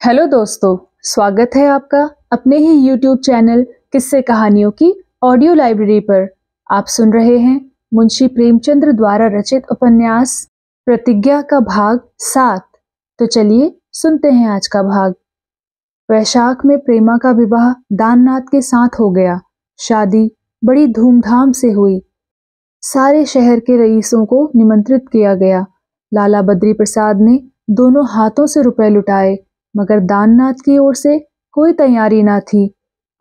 Hello दोस्तों, स्वागत है आपका अपने ही YouTube चैनल किस्से कहानियों की ऑडियो लाइब्रेरी पर। आप सुन रहे हैं मुंशी प्रेमचंद्र द्वारा रचित उपन्यास प्रतिज्ञा का भाग 7। तो चलिए सुनते हैं आज का भाग। वैशाख में प्रेमा का विवाह दाननाथ के साथ हो गया। शादी बड़ी धूमधाम से हुई। सारे शहर के रईसों को निमंत्रित किया गया। लाला बद्री प्रसाद ने दोनों हाथों से रुपए लुटाए, मगर दाननाथ की ओर से कोई तैयारी न थी।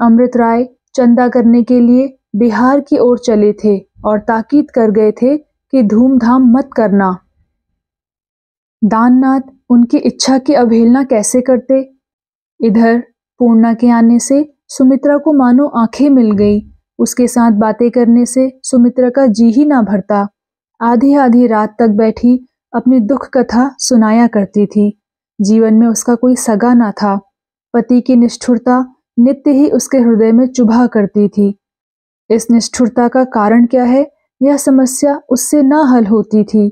अमृत राय चंदा करने के लिए बिहार की ओर चले थे और ताकीद कर गए थे कि धूमधाम मत करना। दाननाथ उनकी इच्छा की अवहेलना कैसे करते। इधर पूर्णा के आने से सुमित्रा को मानो आंखें मिल गई। उसके साथ बातें करने से सुमित्रा का जी ही ना भरता। आधी आधी रात तक बैठी अपनी दुख कथा सुनाया करती थी। जीवन में उसका कोई सगा ना था। पति की निष्ठुरता नित्य ही उसके हृदय में चुभा करती थी। इस निष्ठुरता का कारण क्या है, यह समस्या उससे ना हल होती थी।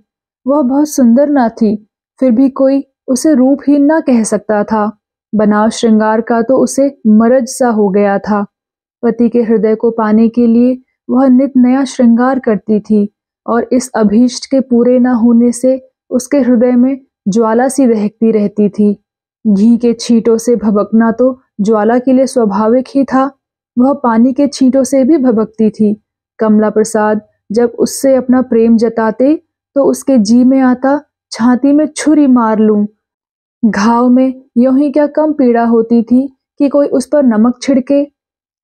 वह बहुत सुंदर ना थी, फिर भी कोई उसे रूपहीन ना कह सकता था। बनाव श्रृंगार का तो उसे मरज सा हो गया था। पति के हृदय को पाने के लिए वह नित नया श्रृंगार करती थी, और इस अभीष्ट के पूरे न होने से उसके हृदय में ज्वाला सी दहकती रहती थी। घी के छींटों से भभकना तो ज्वाला के लिए स्वाभाविक ही था। वह पानी के छींटों से भी भभकती थी। कमला प्रसाद जब उससे अपना प्रेम जताते तो उसके जी में आता छाती में छुरी मार लूं। घाव में यूं ही क्या कम पीड़ा होती थी कि कोई उस पर नमक छिड़के।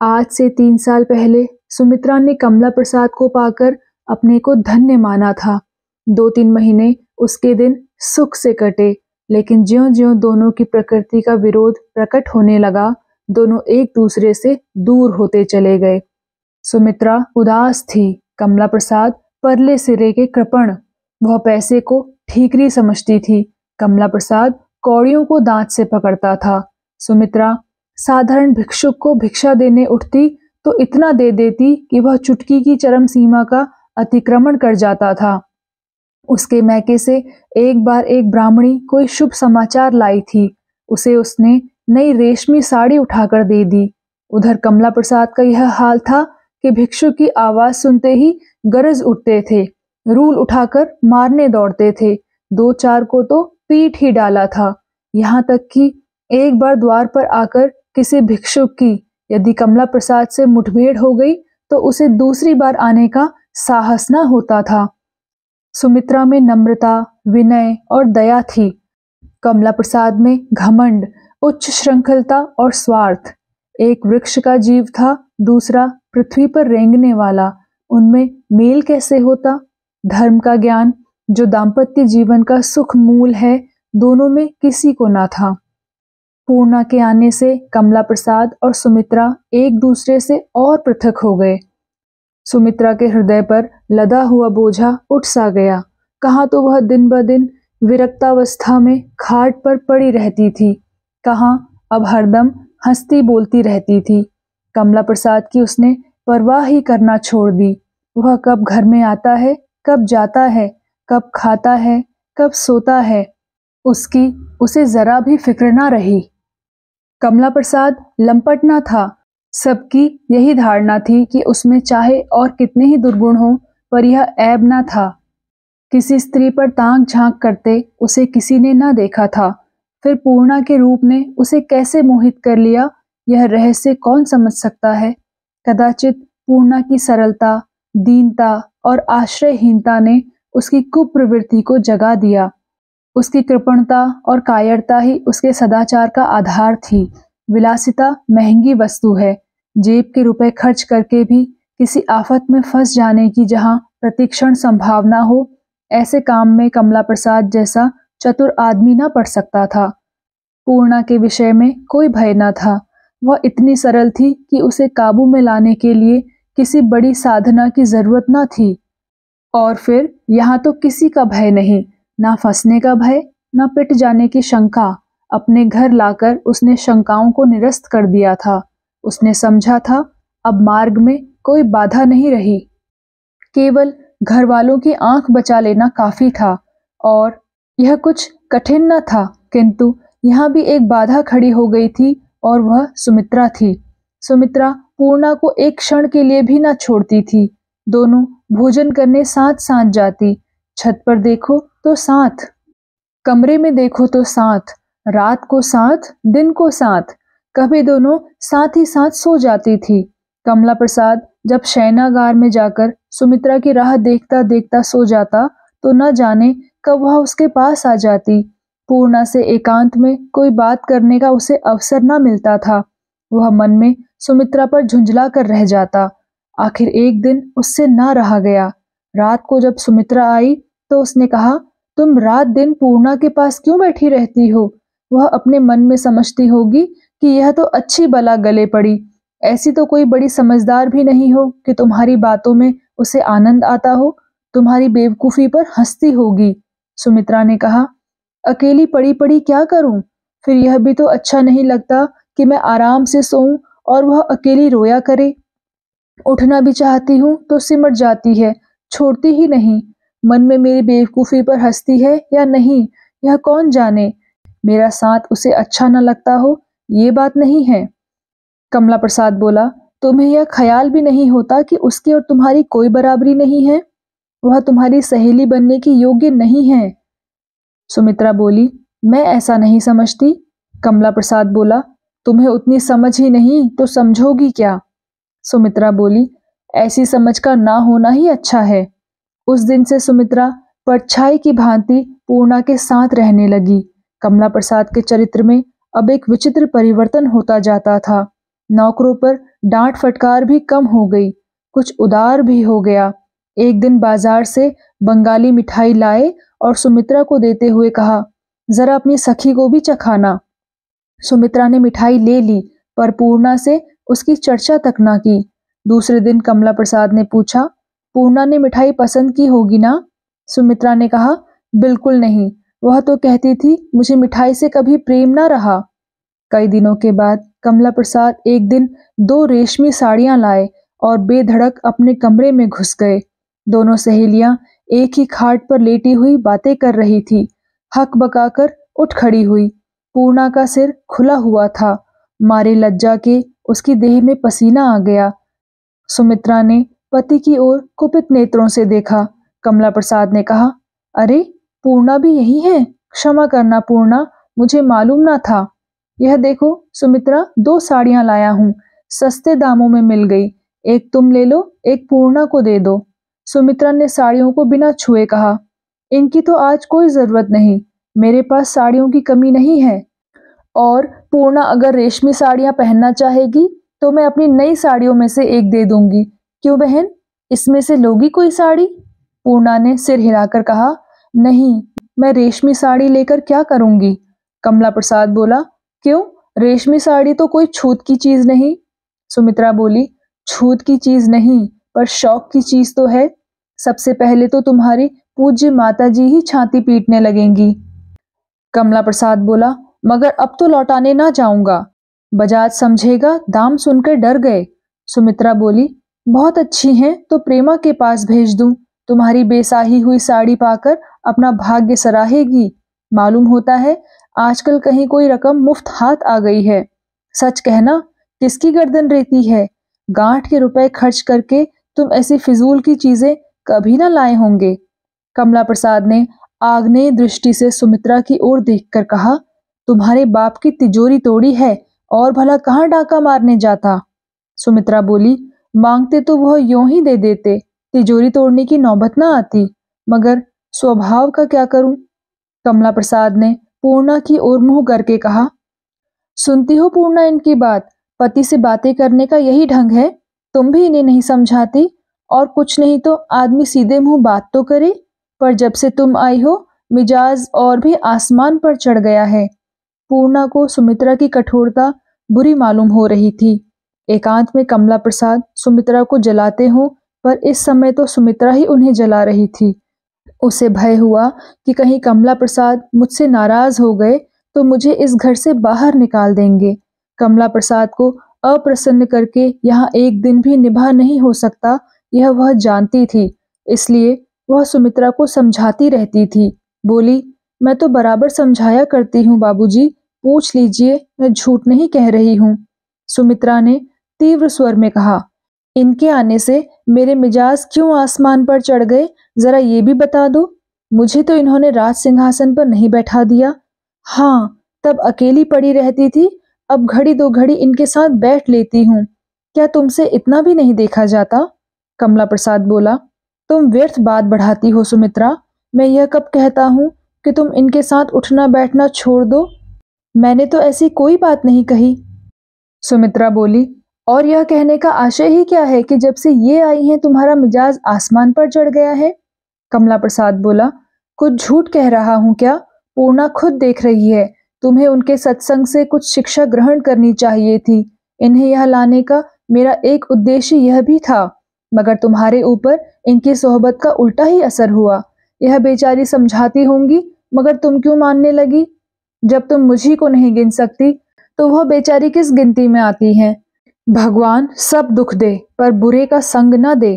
आज से 3 साल पहले सुमित्रा ने कमला प्रसाद को पाकर अपने को धन्य माना था। 2-3 महीने उसके दिन सुख से कटे, लेकिन ज्यों-ज्यों दोनों की प्रकृति का विरोध प्रकट होने लगा, दोनों एक दूसरे से दूर होते चले गए। सुमित्रा उदास थी, कमला प्रसाद परले सिरे के कृपण। वह पैसे को ठीकरी समझती थी, कमला प्रसाद कौड़ियों को दांत से पकड़ता था। सुमित्रा साधारण भिक्षुक को भिक्षा देने उठती तो इतना दे देती कि वह चुटकी की चरम सीमा का अतिक्रमण कर जाता था। उसके मैके से एक बार एक ब्राह्मणी कोई शुभ समाचार लाई थी, उसे उसने नई रेशमी साड़ी उठाकर दे दी। उधर कमला प्रसाद का यह हाल था कि भिक्षु की आवाज सुनते ही गरज उठते थे, रूल उठाकर मारने दौड़ते थे। 2-4 को तो पीट ही डाला था। यहाँ तक कि एक बार द्वार पर आकर किसी भिक्षुक की यदि कमला प्रसाद से मुठभेड़ हो गई तो उसे दूसरी बार आने का साहस न होता था। सुमित्रा में नम्रता, विनय और दया थी। कमला प्रसाद में घमंड, उच्च श्रृंखलता और स्वार्थ। एक वृक्ष का जीव था, दूसरा पृथ्वी पर रेंगने वाला। उनमें मेल कैसे होता? धर्म का ज्ञान, जो दाम्पत्य जीवन का सुख मूल है, दोनों में किसी को ना था। पूर्णा के आने से कमला प्रसाद और सुमित्रा एक दूसरे से और पृथक हो गए। सुमित्रा के हृदय पर लदा हुआ बोझा उठ सा गया। कहाँ तो वह दिन ब दिन विरक्तावस्था में खाट पर पड़ी रहती थी, कहाँ अब हरदम हंसती बोलती रहती थी। कमला प्रसाद की उसने परवाह ही करना छोड़ दी। वह कब घर में आता है, कब जाता है, कब खाता है, कब सोता है, उसकी उसे जरा भी फिक्र ना रही। कमला प्रसाद लंपट ना था। सबकी यही धारणा थी कि उसमें चाहे और कितने ही दुर्गुण हो, पर यह ऐब ना था। किसी स्त्री पर ताक झांक करते उसे किसी ने ना देखा था। फिर पूर्णा के रूप ने उसे कैसे मोहित कर लिया, यह रहस्य कौन समझ सकता है। कदाचित पूर्णा की सरलता, दीनता और आश्रयहीनता ने उसकी कुप्रवृत्ति को जगा दिया। उसकी कृपणता और कायरता ही उसके सदाचार का आधार थी। विलासिता महंगी वस्तु है। जेब के रुपए खर्च करके भी किसी आफत में फंस जाने की जहां प्रतिक्षण संभावना हो, ऐसे काम में कमला प्रसाद जैसा चतुर आदमी न पड़ सकता था। पूर्णा के विषय में कोई भय न था। वह इतनी सरल थी कि उसे काबू में लाने के लिए किसी बड़ी साधना की जरूरत न थी। और फिर यहाँ तो किसी का भय नहीं, ना फंसने का भय, ना पिट जाने की शंका। अपने घर लाकर उसने शंकाओं को निरस्त कर दिया था। उसने समझा था अब मार्ग में कोई बाधा नहीं रही। केवल घर वालों की आंख बचा लेना काफी था। और यह कुछ कठिन न था, किंतु यहाँ भी एक बाधा खड़ी हो गई थी और वह सुमित्रा थी। सुमित्रा पूर्णा को एक क्षण के लिए भी ना छोड़ती थी। दोनों भोजन करने साथ साथ जाती, छत पर देखो तो साथ, कमरे में देखो तो साथ, रात को साथ, दिन को साथ, कभी दोनों साथ ही साथ सो जाती थी। कमला प्रसाद जब शयनागार में जाकर सुमित्रा की राह देखता देखता सो जाता तो न जाने कब वह उसके पास आ जाती। पूर्णा से एकांत में कोई बात करने का उसे अवसर न मिलता था। वह मन में सुमित्रा पर झुंझला कर रह जाता। आखिर एक दिन उससे ना रहा गया। रात को जब सुमित्रा आई तो उसने कहा, तुम रात दिन पूर्णा के पास क्यों बैठी रहती हो? वह अपने मन में समझती होगी कि यह तो अच्छी बला गले पड़ी, ऐसी तो कोई बड़ी समझदार भी नहीं हो कि तुम्हारी बातों में उसे आनंद आता हो, तुम्हारी बेवकूफी पर हंसती होगी। सुमित्रा ने कहा, अकेली पड़ी पड़ी क्या करूं? फिर यह भी तो अच्छा नहीं लगता कि मैं आराम से सोऊं और वह अकेली रोया करे। उठना भी चाहती हूँ तो सिमट जाती है, छोड़ती ही नहीं। मन में मेरी बेवकूफी पर हंसती है या नहीं, यह कौन जाने। मेरा साथ उसे अच्छा न लगता हो, ये बात नहीं है। कमला प्रसाद बोला, तुम्हें यह ख्याल भी नहीं होता कि उसकी और तुम्हारी कोई बराबरी नहीं है? वह तुम्हारी सहेली बनने की योग्य नहीं है। सुमित्रा बोली, मैं ऐसा नहीं समझती। कमला प्रसाद बोला, तुम्हें उतनी समझ ही नहीं तो समझोगी क्या? सुमित्रा बोली, ऐसी समझ का ना होना ही अच्छा है। उस दिन से सुमित्रा परछाई की भांति पूर्णा के साथ रहने लगी। कमला प्रसाद के चरित्र में अब एक विचित्र परिवर्तन होता जाता था। नौकरों पर डांट फटकार भी कम हो गई, कुछ उदार भी हो गया। एक दिन बाजार से बंगाली मिठाई लाए और सुमित्रा को देते हुए कहा, जरा अपनी सखी को भी चखाना। सुमित्रा ने मिठाई ले ली पर पूर्णा से उसकी चर्चा तक ना की। दूसरे दिन कमला प्रसाद ने पूछा, पूर्णा ने मिठाई पसंद की होगी ना? सुमित्रा ने कहा, बिल्कुल नहीं, वह तो कहती थी मुझे मिठाई से कभी प्रेम ना रहा। कई दिनों के बाद कमला प्रसाद एक दिन 2 रेशमी साड़ियां लाए और बेधड़क अपने कमरे में घुस गए। दोनों सहेलियां एक ही खाट पर लेटी हुई बातें कर रही थी। हक बकाकर उठ खड़ी हुई। पूर्णा का सिर खुला हुआ था, मारे लज्जा के उसकी देह में पसीना आ गया। सुमित्रा ने पति की ओर कुपित नेत्रों से देखा। कमला प्रसाद ने कहा, अरे पूर्णा भी यही है? क्षमा करना पूर्णा, मुझे मालूम ना था। यह देखो सुमित्रा, 2 साड़ियां लाया हूं, सस्ते दामों में मिल गई, एक तुम ले लो, एक पूर्णा को दे दो। सुमित्रा ने साड़ियों को बिना छुए कहा, इनकी तो आज कोई जरूरत नहीं, मेरे पास साड़ियों की कमी नहीं है। और पूर्णा अगर रेशमी साड़ियां पहनना चाहेगी तो मैं अपनी नई साड़ियों में से एक दे दूंगी। क्यों बहन, इसमें से लोगी कोई साड़ी? पूर्णा ने सिर हिलाकर कहा, नहीं, मैं रेशमी साड़ी लेकर क्या करूंगी। कमला प्रसाद बोला, क्यों, रेशमी साड़ी तो कोई छूत की चीज नहीं। सुमित्रा बोली, छूत की चीज नहीं पर शौक की चीज तो है। सबसे पहले तो तुम्हारी पूज्य माताजी ही छाती पीटने लगेंगी। कमला प्रसाद बोला, मगर अब तो लौटाने ना जाऊंगा, बजाज समझेगा दाम सुनकर डर गए। सुमित्रा बोली, बहुत अच्छी हैं तो प्रेमा के पास भेज दूं, तुम्हारी बेसाही हुई साड़ी पाकर अपना भाग्य सराहेगी। मालूम होता है आजकल कहीं कोई रकम मुफ्त हाथ आ गई है। सच कहना, किसकी गर्दन रेती है? गांठ के रुपए खर्च करके तुम ऐसी फिजूल की चीजें कभी ना लाए होंगे। कमला प्रसाद ने आग्नेय दृष्टि से सुमित्रा की ओर देखकर कहा, तुम्हारे बाप की तिजोरी तोड़ी है और भला कहाँ डाका मारने जाता। सुमित्रा बोली, मांगते तो वह यूं ही दे देते, तिजोरी तोड़ने की नौबत ना आती, मगर स्वभाव का क्या करूं। कमला प्रसाद ने पूर्णा की ओर मुंह करके कहा, सुनती हो पूर्णा इनकी बात, पति से बातें करने का यही ढंग है, तुम भी इन्हें नहीं समझाती। और कुछ नहीं तो आदमी सीधे मुंह बात तो करे, पर जब से तुम आई हो मिजाज और भी आसमान पर चढ़ गया है। पूर्णा को सुमित्रा की कठोरता बुरी मालूम हो रही थी। एकांत में कमला प्रसाद सुमित्रा को जलाते हों, पर इस समय तो सुमित्रा ही उन्हें जला रही थी। उसे भय हुआ कि कहीं कमला प्रसाद मुझसे नाराज हो गए तो मुझे इस घर से बाहर निकाल देंगे। कमला प्रसाद को अप्रसन्न करके यहाँ एक दिन भी निभा नहीं हो सकता, यह वह जानती थी। इसलिए वह सुमित्रा को समझाती रहती थी। बोली, मैं तो बराबर समझाया करती हूँ बाबूजी, पूछ लीजिए, मैं झूठ नहीं कह रही हूँ। सुमित्रा ने तीव्र स्वर में कहा। इनके आने से मेरे मिजाज क्यों आसमान पर चढ़ गए, जरा ये भी बता दो। मुझे तो इन्होंने राज सिंहासन पर नहीं बैठा दिया। हाँ, तब अकेली पड़ी रहती थी, अब घड़ी दो घड़ी इनके साथ बैठ लेती हूँ। क्या तुमसे इतना भी नहीं देखा जाता? कमला प्रसाद बोला। तुम व्यर्थ बात बढ़ाती हो सुमित्रा। मैं यह कब कहता हूँ कि तुम इनके साथ उठना बैठना छोड़ दो? मैंने तो ऐसी कोई बात नहीं कही। सुमित्रा बोली। और यह कहने का आशय ही क्या है कि जब से ये आई हैं तुम्हारा मिजाज आसमान पर चढ़ गया है? कमला प्रसाद बोला। कुछ झूठ कह रहा हूँ क्या? पूर्णा खुद देख रही है। तुम्हें उनके सत्संग से कुछ शिक्षा ग्रहण करनी चाहिए थी। इन्हें यह लाने का मेरा एक उद्देश्य यह भी था, मगर तुम्हारे ऊपर इनकी सोहबत का उल्टा ही असर हुआ। यह बेचारी समझाती होंगी, मगर तुम क्यों मानने लगी? जब तुम मुझी को नहीं गिन सकती तो वह बेचारी किस गिनती में आती हैं? भगवान सब दुख दे पर बुरे का संग न दे।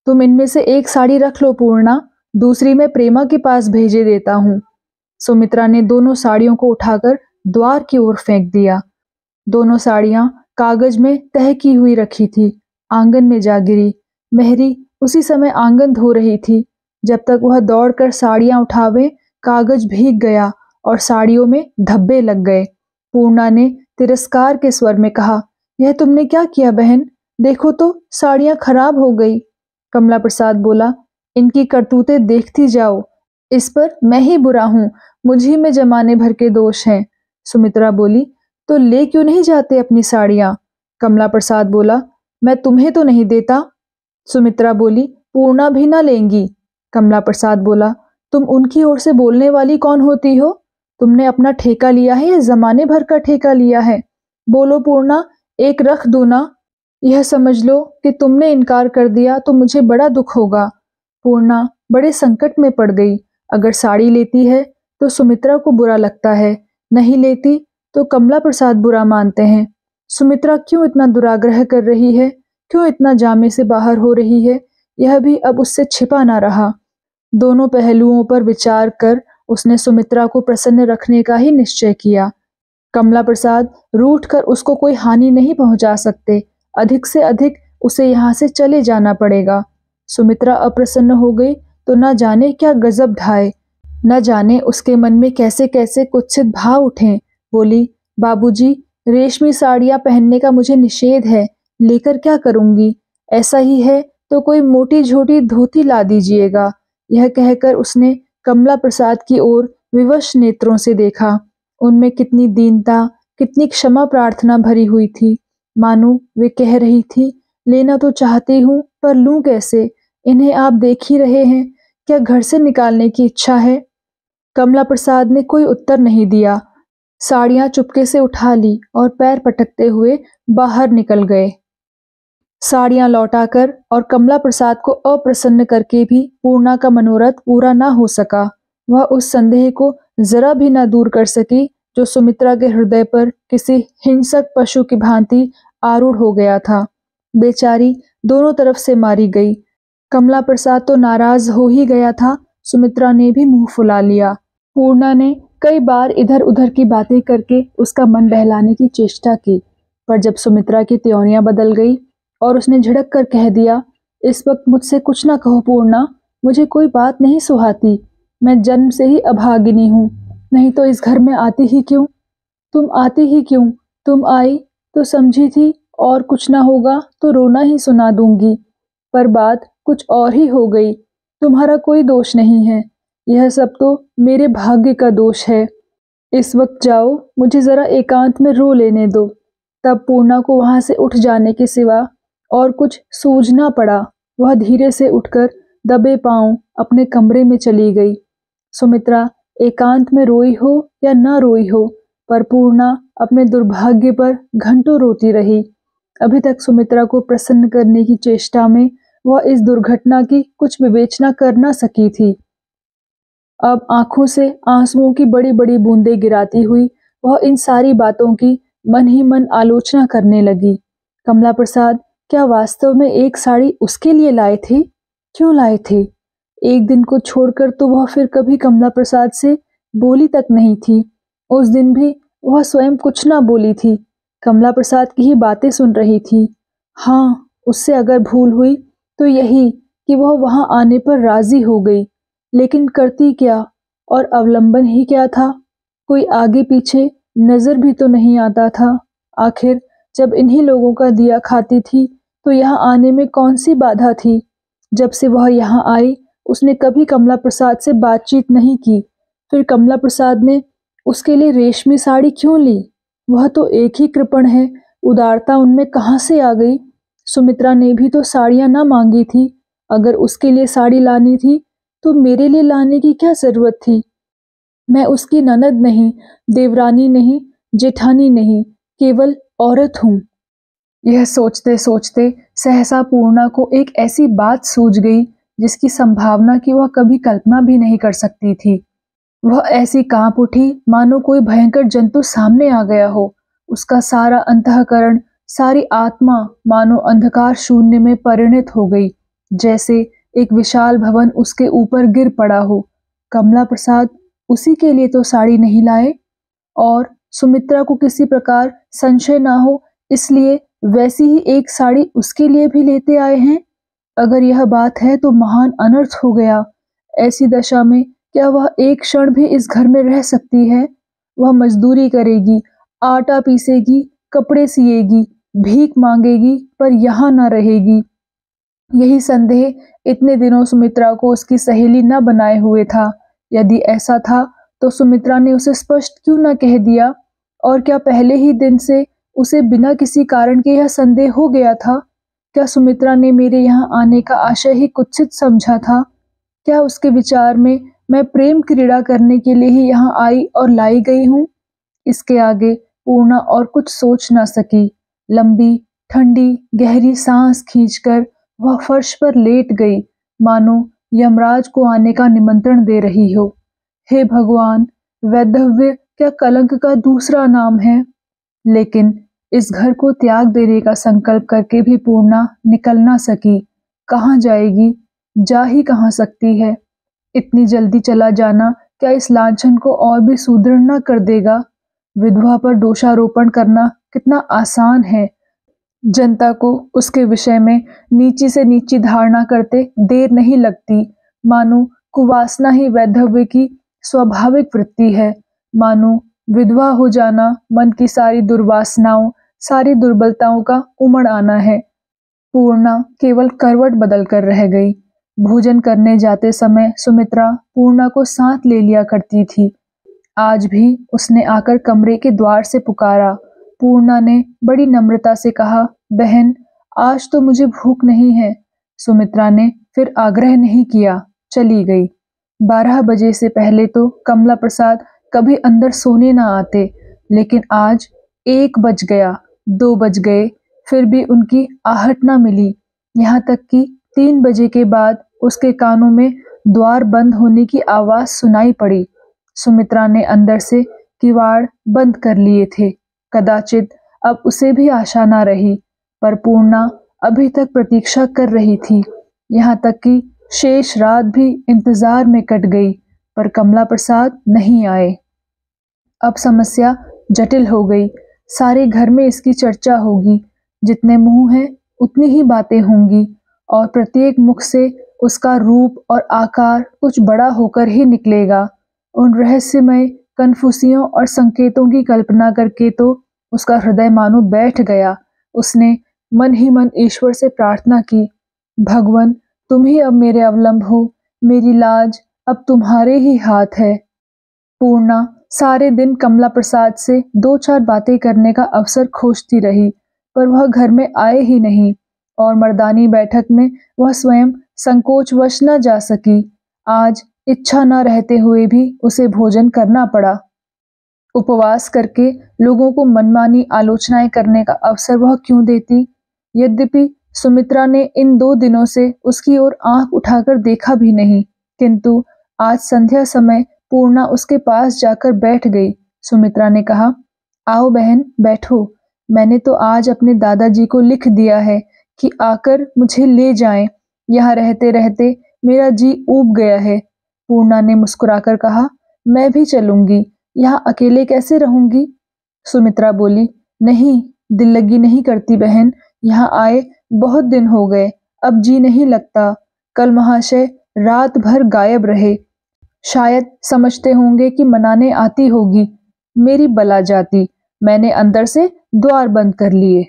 तुम इनमें से एक साड़ी रख लो पूर्णा, दूसरी मैं प्रेमा के पास भेजे देता हूँ। सुमित्रा ने दोनों साड़ियों को उठाकर द्वार की ओर फेंक दिया। दोनों साड़ियां कागज में तह की हुई रखी थी। आंगन में जा गिरी। मेहरी उसी समय आंगन धो रही थी। जब तक वह दौड़कर साड़ियां उठावे, कागज भीग गया और साड़ियों में धब्बे लग गए। पूर्णा ने तिरस्कार के स्वर में कहा, यह तुमने क्या किया बहन? देखो तो साड़ियां खराब हो गई। कमला प्रसाद बोला, इनकी करतूतें देखती जाओ। इस पर मैं ही बुरा हूँ, मुझी में जमाने भर के दोष हैं। सुमित्रा बोली, तो ले क्यों नहीं जाते अपनी साड़ियां? कमला प्रसाद बोला, मैं तुम्हें तो नहीं देता। सुमित्रा बोली, पूर्णा भी ना लेंगी। कमला प्रसाद बोला, तुम उनकी ओर से बोलने वाली कौन होती हो? तुमने अपना ठेका लिया है या जमाने भर का ठेका लिया है? बोलो पूर्णा, एक रख दो ना। यह समझ लो कि तुमने इनकार कर दिया तो मुझे बड़ा दुख होगा। पूर्णा बड़े संकट में पड़ गई। अगर साड़ी लेती है तो सुमित्रा को बुरा लगता है, नहीं लेती तो कमला प्रसाद बुरा मानते हैं। सुमित्रा क्यों इतना दुराग्रह कर रही है, क्यों इतना जामे से बाहर हो रही है, यह भी अब उससे छिपा ना रहा। दोनों पहलुओं पर विचार कर उसने सुमित्रा को प्रसन्न रखने का ही निश्चय किया। कमला प्रसाद रूठ कर उसको कोई हानि नहीं पहुंचा सकते, अधिक से अधिक उसे यहाँ से चले जाना पड़ेगा। सुमित्रा अप्रसन्न हो गई तो न जाने क्या गजब ढाए, न जाने उसके मन में कैसे कैसे कुत्सित भाव उठे। बोली, बाबूजी, रेशमी साड़ियां पहनने का मुझे निषेध है, लेकर क्या करूंगी? ऐसा ही है तो कोई मोटी झोटी धोती ला दीजिएगा। यह कहकर उसने कमला प्रसाद की ओर विवश नेत्रों से देखा। उनमें कितनी दीनता, कितनी क्षमा प्रार्थना भरी हुई थी। मानो वे कह रही थी, लेना तो चाहती हूँ पर लूं कैसे? इन्हें आप देख ही रहे हैं, क्या घर से निकालने की इच्छा है? कमला प्रसाद ने कोई उत्तर नहीं दिया। साड़ियां चुपके से उठा ली और पैर पटकते हुए बाहर निकल गए। साड़ियां लौटाकर और कमला प्रसाद को अप्रसन्न करके भी पूर्णा का मनोरथ पूरा ना हो सका। वह उस संदेह को जरा भी ना दूर कर सकी जो सुमित्रा के हृदय पर किसी हिंसक पशु की भांति आरूढ़ हो गया था। बेचारी दोनों तरफ से मारी गई। कमला प्रसाद तो नाराज हो ही गया था, सुमित्रा ने भी मुंह फुला लिया। पूर्णा ने कई बार इधर उधर की बातें करके उसका मन बहलाने की चेष्टा की, पर जब सुमित्रा की त्योरियां बदल गई और उसने झिड़क कर कह दिया, इस वक्त मुझसे कुछ ना कहो पूर्णा, मुझे कोई बात नहीं सुहाती। मैं जन्म से ही अभागिनी हूँ, नहीं तो इस घर में आती ही क्यों? तुम आती ही क्यों? तुम आई तो समझी थी और कुछ ना होगा तो रोना ही सुना दूंगी, पर बात कुछ और ही हो गई। तुम्हारा कोई दोष नहीं है, यह सब तो मेरे भाग्य का दोष है। इस वक्त जाओ, मुझे जरा एकांत में रो लेने दो। तब पूर्णा को वहां से उठ जाने के सिवा और कुछ सूझना पड़ा। वह धीरे से उठकर दबे पांव अपने कमरे में चली गई। सुमित्रा एकांत में रोई हो या न रोई हो, पर पूर्णा अपने दुर्भाग्य पर घंटों रोती रही। अभी तक सुमित्रा को प्रसन्न करने की चेष्टा में वह इस दुर्घटना की कुछ विवेचना कर न सकी थी। अब आंखों से आंसुओं की बड़ी बड़ी बूंदें गिराती हुई वह इन सारी बातों की मन ही मन आलोचना करने लगी। कमला प्रसाद क्या वास्तव में एक साड़ी उसके लिए लाए थे? क्यों लाए थे? एक दिन को छोड़कर तो वह फिर कभी कमला प्रसाद से बोली तक नहीं थी। उस दिन भी वह स्वयं कुछ ना बोली थी, कमला प्रसाद की ही बातें सुन रही थी। हाँ, उससे अगर भूल हुई तो यही कि वह वहां आने पर राजी हो गई, लेकिन करती क्या और अवलंबन ही क्या था? कोई आगे पीछे नजर भी तो नहीं आता था। आखिर जब इन्हीं लोगों का दिया खाती थी तो यहाँ आने में कौन सी बाधा थी? जब से वह यहाँ आई उसने कभी कमला प्रसाद से बातचीत नहीं की। फिर कमला प्रसाद ने उसके लिए रेशमी साड़ी क्यों ली? वह तो एक ही कृपण है, उदारता उनमें कहाँ से आ गई? सुमित्रा ने भी तो साड़ियां ना मांगी थी। अगर उसके लिए साड़ी लानी थी तो मेरे लिए लाने की क्या जरूरत थी? मैं उसकी ननद नहीं, देवरानी नहीं, जेठानी नहीं, केवल औरत हूँ। यह सोचते सोचते सहसा पूर्णा को एक ऐसी बात सूझ गई जिसकी संभावना की वह कभी कल्पना भी नहीं कर सकती थी। वह ऐसी कांप उठी मानो कोई भयंकर जंतु सामने आ गया हो। उसका सारा अंतःकरण, सारी आत्मा मानो अंधकार शून्य में परिणत हो गई, जैसे एक विशाल भवन उसके ऊपर गिर पड़ा हो। कमला प्रसाद उसी के लिए तो साड़ी नहीं लाए, और सुमित्रा को किसी प्रकार संशय ना हो इसलिए वैसी ही एक साड़ी उसके लिए भी लेते आए हैं। अगर यह बात है तो महान अनर्थ हो गया। ऐसी दशा में क्या वह एक क्षण भी इस घर में रह सकती है? वह मजदूरी करेगी, आटा पीसेगी, कपड़े सिएगी, भीख मांगेगी, पर यहाँ न रहेगी। यही संदेह इतने दिनों सुमित्रा को उसकी सहेली न बनाए हुए था। यदि ऐसा था तो सुमित्रा ने उसे स्पष्ट क्यों न कह दिया? और क्या पहले ही दिन से उसे बिना किसी कारण के यह संदेह हो गया था? क्या सुमित्रा ने मेरे यहाँ आने का आशय ही कुत्सित समझा था? क्या उसके विचार में मैं प्रेम क्रीड़ा करने के लिए ही यहाँ आई और लाई गई हूँ? इसके आगे पूर्णा और कुछ सोच ना सकी। लंबी ठंडी गहरी सांस खींचकर वह फर्श पर लेट गई, मानो यमराज को आने का निमंत्रण दे रही हो। हे भगवान, वैधव्य क्या कलंक का दूसरा नाम है? लेकिन इस घर को त्याग देने का संकल्प करके भी पूर्णा निकल ना सकी। कहाँ जाएगी? जा ही कहाँ सकती है? इतनी जल्दी चला जाना क्या इस लांछन को और भी सुदृढ़ न कर देगा? विधवा पर दोषारोपण करना कितना आसान है। जनता को उसके विषय में नीची से नीची धारणा करते देर नहीं लगती। मानो कुवासना ही वैधव्य की स्वाभाविक वृत्ति है। मानो विधवा हो जाना मन की सारी दुर्वासनाओं, सारी दुर्बलताओं का उमड़ आना है। पूर्णा केवल करवट बदल कर रह गई। भोजन करने जाते समय सुमित्रा पूर्णा को साथ ले लिया करती थी। आज भी उसने आकर कमरे के द्वार से पुकारा। पूर्णा ने बड़ी नम्रता से कहा, बहन, आज तो मुझे भूख नहीं है। सुमित्रा ने फिर आग्रह नहीं किया, चली गई। 12 बजे से पहले तो कमला प्रसाद कभी अंदर सोने ना आते, लेकिन आज 1 बज गया, 2 बज गए, फिर भी उनकी आहट ना मिली। यहाँ तक कि 3 बजे के बाद उसके कानों में द्वार बंद होने की आवाज सुनाई पड़ी। सुमित्रा ने अंदर से किवाड़ बंद कर लिए थे। कदाचित अब उसे भी आशा ना रही, पर पूर्णा अभी तक प्रतीक्षा कर रही थी। यहाँ तक कि शेष रात भी इंतजार में कट गई, पर कमला प्रसाद नहीं आए। अब समस्या जटिल हो गई। सारे घर में इसकी चर्चा होगी। जितने मुंह हैं उतनी ही बातें होंगी, और प्रत्येक मुख से उसका रूप और आकार कुछ बड़ा होकर ही निकलेगा। उन रहस्यमय कनफुसियों और संकेतों की कल्पना करके तो उसका हृदय मानो बैठ गया। उसने मन ही मन ईश्वर से प्रार्थना की, भगवान, तुम ही अब मेरे अवलंब हो, मेरी लाज अब तुम्हारे ही हाथ है। पूर्णा सारे दिन कमला प्रसाद से 2-4 बातें करने का अवसर खोजती रही, पर वह घर में आए ही नहीं, और मर्दानी बैठक में वह स्वयं संकोचवश न जा सकी। आज इच्छा न रहते हुए भी उसे भोजन करना पड़ा। उपवास करके लोगों को मनमानी आलोचनाएं करने का अवसर वह क्यों देती? यद्यपि सुमित्रा ने इन 2 दिनों से उसकी ओर आंख उठाकर देखा भी नहीं, किंतु आज संध्या समय पूर्णा उसके पास जाकर बैठ गई। सुमित्रा ने कहा, आओ बहन, बैठो। मैंने तो आज अपने दादाजी को लिख दिया है कि आकर मुझे ले जाएं। यहाँ रहते रहते मेरा जी ऊब गया है। पूर्णा ने मुस्कुराकर कहा, मैं भी चलूंगी, यहाँ अकेले कैसे रहूंगी? सुमित्रा बोली, नहीं, दिल लगी नहीं करती बहन। यहाँ आए बहुत दिन हो गए, अब जी नहीं लगता। कल महाशय रात भर गायब रहे, शायद समझते होंगे कि मनाने आती होगी। मेरी बला जाती, मैंने अंदर से द्वार बंद कर लिए।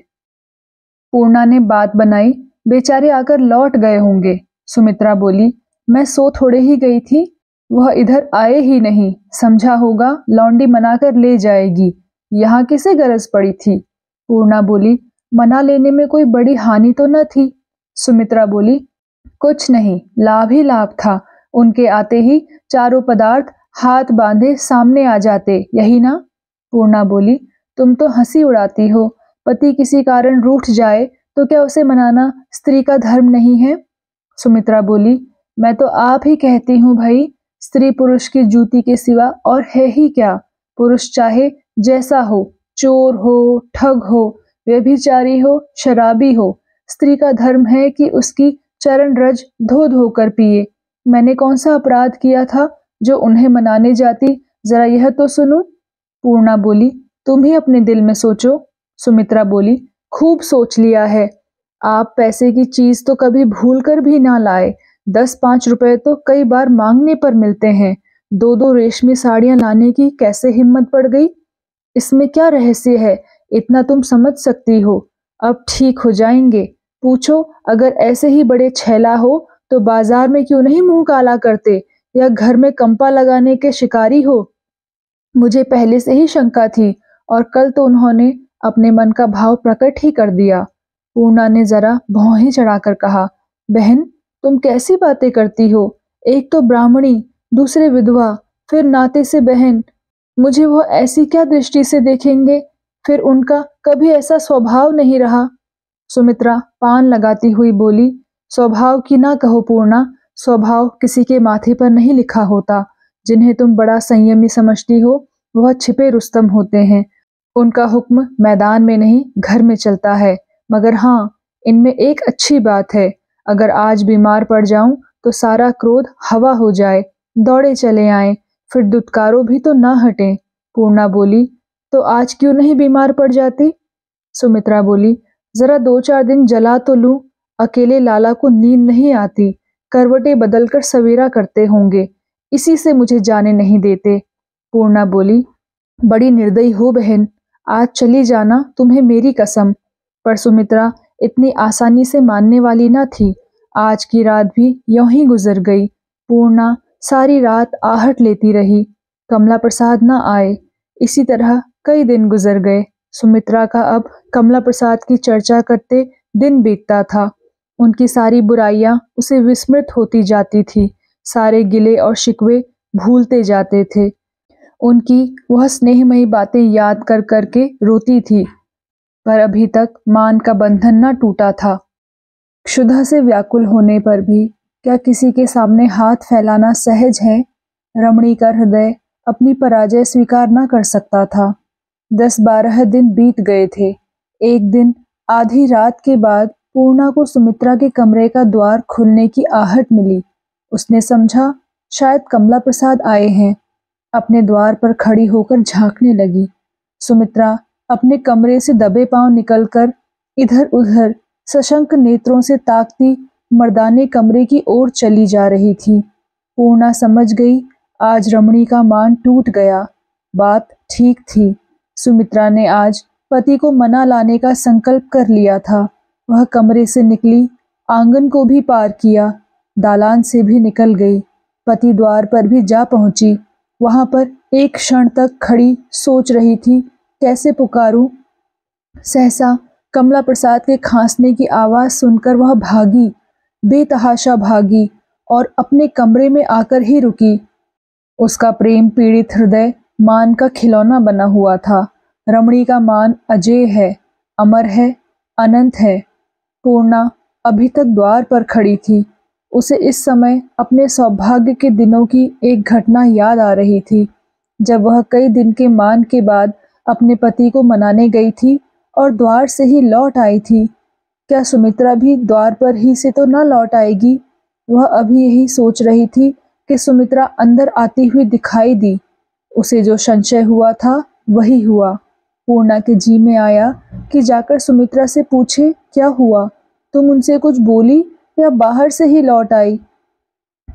पूर्णा ने बात बनाई, बेचारे आकर लौट गए होंगे। सुमित्रा बोली, मैं सो थोड़े ही गई थी, वह इधर आए ही नहीं। समझा होगा लौंडी मनाकर ले जाएगी, यहाँ किसे गरज पड़ी थी। पूर्णा बोली, मना लेने में कोई बड़ी हानि तो न थी। सुमित्रा बोली, कुछ नहीं, लाभ ही लाभ था। उनके आते ही चारों पदार्थ हाथ बांधे सामने आ जाते, यही ना। पूर्णा बोली, तुम तो हंसी उड़ाती हो। पति किसी कारण रूठ जाए तो क्या उसे मनाना स्त्री का धर्म नहीं है। सुमित्रा बोली, मैं तो आप ही कहती हूँ भाई, स्त्री पुरुष की जूती के सिवा और है ही क्या। पुरुष चाहे जैसा हो, चोर हो, ठग हो, व्यभिचारी हो, शराबी हो, स्त्री का धर्म है कि उसकी चरण रज धो धो कर पिए। मैंने कौन सा अपराध किया था जो उन्हें मनाने जाती, जरा यह तो सुनो। पूर्णा बोली, तुम ही अपने दिल में सोचो। सुमित्रा बोली, खूब सोच लिया है। आप पैसे की चीज तो कभी भूल कर भी ना लाए। 10-5 रुपए तो कई बार मांगने पर मिलते हैं। 2-2 रेशमी साड़ियां लाने की कैसे हिम्मत पड़ गई। इसमें क्या रहस्य है, इतना तुम समझ सकती हो। अब ठीक हो जाएंगे। पूछो, अगर ऐसे ही बड़े छैला हो तो बाजार में क्यों नहीं मुंह काला करते, या घर में कंपा लगाने के शिकारी हो। मुझे पहले से ही शंका थी, और कल तो उन्होंने अपने मन का भाव प्रकट ही कर दिया। पूर्णा ने जरा भौहें चढ़ाकर कहा, बहन तुम कैसी बातें करती हो। एक तो ब्राह्मणी, दूसरे विधवा, फिर नाते से बहन। मुझे वो ऐसी क्या दृष्टि से देखेंगे, फिर उनका कभी ऐसा स्वभाव नहीं रहा। सुमित्रा पान लगाती हुई बोली, स्वभाव की ना कहो पूर्णा, स्वभाव किसी के माथे पर नहीं लिखा होता। जिन्हें तुम बड़ा संयमी समझती हो वह छिपे रुस्तम होते हैं। उनका हुक्म मैदान में नहीं घर में चलता है। मगर हाँ, इनमें एक अच्छी बात है, अगर आज बीमार पड़ जाऊं तो सारा क्रोध हवा हो जाए, दौड़े चले आए, फिर दुत्कारो भी तो ना हटे। पूर्णा बोली, तो आज क्यों नहीं बीमार पड़ जाती। सुमित्रा बोली, जरा 2-4 दिन जला तो लूं। अकेले लाला को नींद नहीं आती, करवटें बदलकर सवेरा करते होंगे, इसी से मुझे जाने नहीं देते। पूर्णा बोली, बड़ी निर्दयी हो बहन, आज चली जाना तुम्हें मेरी कसम। पर सुमित्रा इतनी आसानी से मानने वाली न थी। आज की रात भी यूं ही गुजर गई। पूर्णा सारी रात आहट लेती रही, कमला प्रसाद न आए। इसी तरह कई दिन गुजर गए। सुमित्रा का अब कमला प्रसाद की चर्चा करते दिन बीतता था। उनकी सारी बुराइयां उसे विस्मृत होती जाती थी, सारे गिले और शिकवे भूलते जाते थे। उनकी वह स्नेहमयी बातें याद कर करके रोती थी, पर अभी तक मान का बंधन न टूटा था। क्षुधा से व्याकुल होने पर भी क्या किसी के सामने हाथ फैलाना सहज है। रमणी का हृदय अपनी पराजय स्वीकार न कर सकता था। 10-12 दिन बीत गए थे। एक दिन आधी रात के बाद पूर्णा को सुमित्रा के कमरे का द्वार खुलने की आहट मिली। उसने समझा शायद कमला प्रसाद आए हैं। अपने द्वार पर खड़ी होकर झांकने लगी। सुमित्रा अपने कमरे से दबे पांव निकलकर इधर उधर सशंक नेत्रों से ताकती मर्दाने कमरे की ओर चली जा रही थी। पूर्णा समझ गई आज रमणी का मान टूट गया। बात ठीक थी। सुमित्रा ने आज पति को मना लाने का संकल्प कर लिया था। वह कमरे से निकली, आंगन को भी पार किया, दालान से भी निकल गई, पति द्वार पर भी जा पहुंची। वहां पर एक क्षण तक खड़ी सोच रही थी, कैसे पुकारूं। सहसा कमला प्रसाद के खांसने की आवाज सुनकर वह भागी, बेतहाशा भागी, और अपने कमरे में आकर ही रुकी। उसका प्रेम पीड़ित हृदय मान का खिलौना बना हुआ था। रमणी का मान अजेय है, अमर है, अनंत है। पूर्णा अभी तक द्वार पर खड़ी थी। उसे इस समय अपने सौभाग्य के दिनों की एक घटना याद आ रही थी, जब वह कई दिन के मान के बाद अपने पति को मनाने गई थी और द्वार से ही लौट आई थी। क्या सुमित्रा भी द्वार पर ही से तो न लौट आएगी। वह अभी यही सोच रही थी कि सुमित्रा अंदर आती हुई दिखाई दी। उसे जो संशय हुआ था वही हुआ। पूर्णा के जी में आया कि जाकर सुमित्रा से पूछे क्या हुआ, तुम उनसे कुछ बोली या बाहर से ही लौट आई।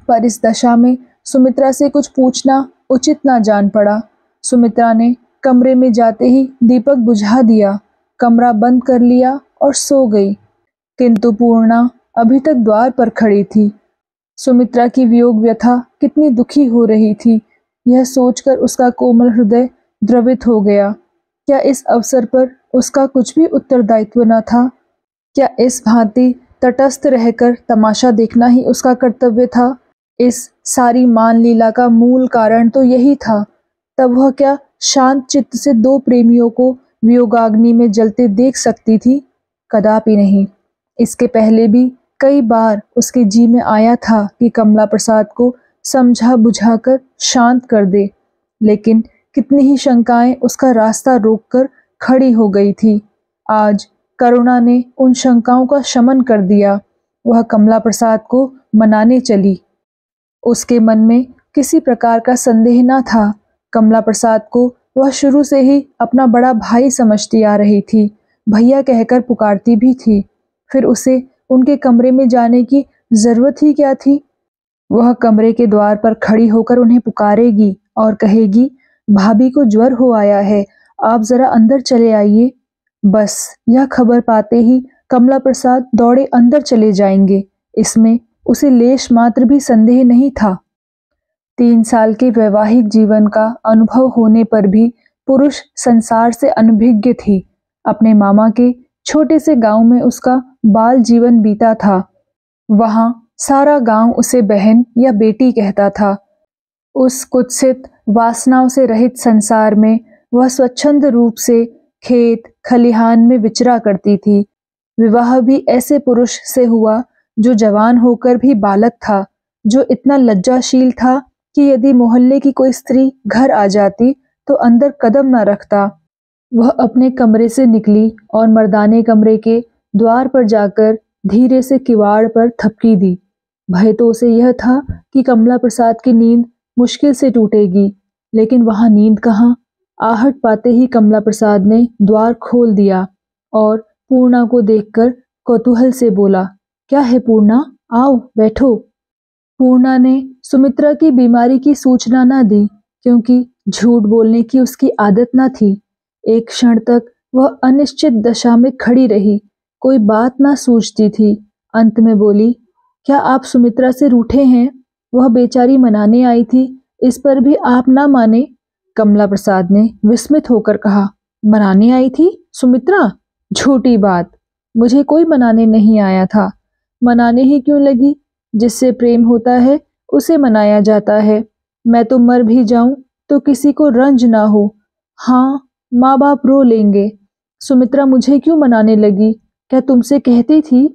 पर इस दशा में सुमित्रा से कुछ पूछना उचित ना जान पड़ा। सुमित्रा ने कमरे में जाते ही दीपक बुझा दिया, कमरा बंद कर लिया और सो गई। किंतु पूर्णा अभी तक द्वार पर खड़ी थी। सुमित्रा की वियोग व्यथा कितनी दुखी हो रही थी, यह सोचकर उसका कोमल हृदय द्रवित हो गया। क्या इस अवसर पर उसका कुछ भी उत्तरदायित्व न था? क्या इस भांति तटस्थ रहकर तमाशा देखना ही उसका कर्तव्य था? इस सारी मान लीला का मूल कारण तो यही था। तब वह क्या शांत चित्त से दो प्रेमियों को वियोगाग्नि में जलते देख सकती थी? कदापि नहीं। इसके पहले भी कई बार उसके जी में आया था कि कमला प्रसाद को समझा बुझाकर शांत कर दे, लेकिन कितनी ही शंकाएं उसका रास्ता रोककर खड़ी हो गई थी। आज करुणा ने उन शंकाओं का शमन कर दिया। वह कमला प्रसाद को मनाने चली। उसके मन में किसी प्रकार का संदेह न था। कमला प्रसाद को वह शुरू से ही अपना बड़ा भाई समझती आ रही थी, भैया कहकर पुकारती भी थी। फिर उसे उनके कमरे में जाने की जरूरत ही क्या थी? वह कमरे के द्वार पर खड़ी होकर उन्हें पुकारेगी और कहेगी, भाभी को ज्वर हो आया है, आप जरा अंदर चले आइए। बस यह खबर पाते ही कमला प्रसाद दौड़े अंदर चले जाएंगे, इसमें उसे लेश मात्र भी संदेह नहीं था। 3 साल के वैवाहिक जीवन का अनुभव होने पर भी पुरुष संसार से अनभिज्ञ थी। अपने मामा के छोटे से गांव में उसका बाल जीवन बीता था। वहां सारा गांव उसे बहन या बेटी कहता था। उस कुत्सित वासनाओं से रहित संसार में वह स्वच्छंद रूप से खेत खलिहान में विचरा करती थी। विवाह भी ऐसे पुरुष से हुआ जो जवान होकर भी बालक था, जो इतना लज्जाशील था कि यदि मोहल्ले की कोई स्त्री घर आ जाती तो अंदर कदम न रखता। वह अपने कमरे से निकली और मर्दाने कमरे के द्वार पर जाकर धीरे से किवाड़ पर थपकी दी। भय तो उसे यह था कि कमला प्रसाद की नींद मुश्किल से टूटेगी, लेकिन वहां नींद कहाँ। आहट पाते ही कमला प्रसाद ने द्वार खोल दिया और पूर्णा को देखकर कौतूहल से बोला, क्या है पूर्णा, आओ बैठो। पूर्णा ने सुमित्रा की बीमारी की सूचना न दी, क्योंकि झूठ बोलने की उसकी आदत न थी। एक क्षण तक वह अनिश्चित दशा में खड़ी रही, कोई बात ना सूझती थी। अंत में बोली, क्या आप सुमित्रा से रूठे हैं? वह बेचारी मनाने आई थी, इस पर भी आप ना माने। कमला प्रसाद ने विस्मित होकर कहा, मनाने आई थी सुमित्रा? झूठी बात, मुझे कोई मनाने नहीं आया था। मनाने ही क्यों लगी? जिससे प्रेम होता है उसे मनाया जाता है। मैं तो मर भी जाऊं तो किसी को रंज ना हो। हाँ, माँ बाप रो लेंगे। सुमित्रा मुझे क्यों मनाने लगी? क्या तुमसे कहती थी?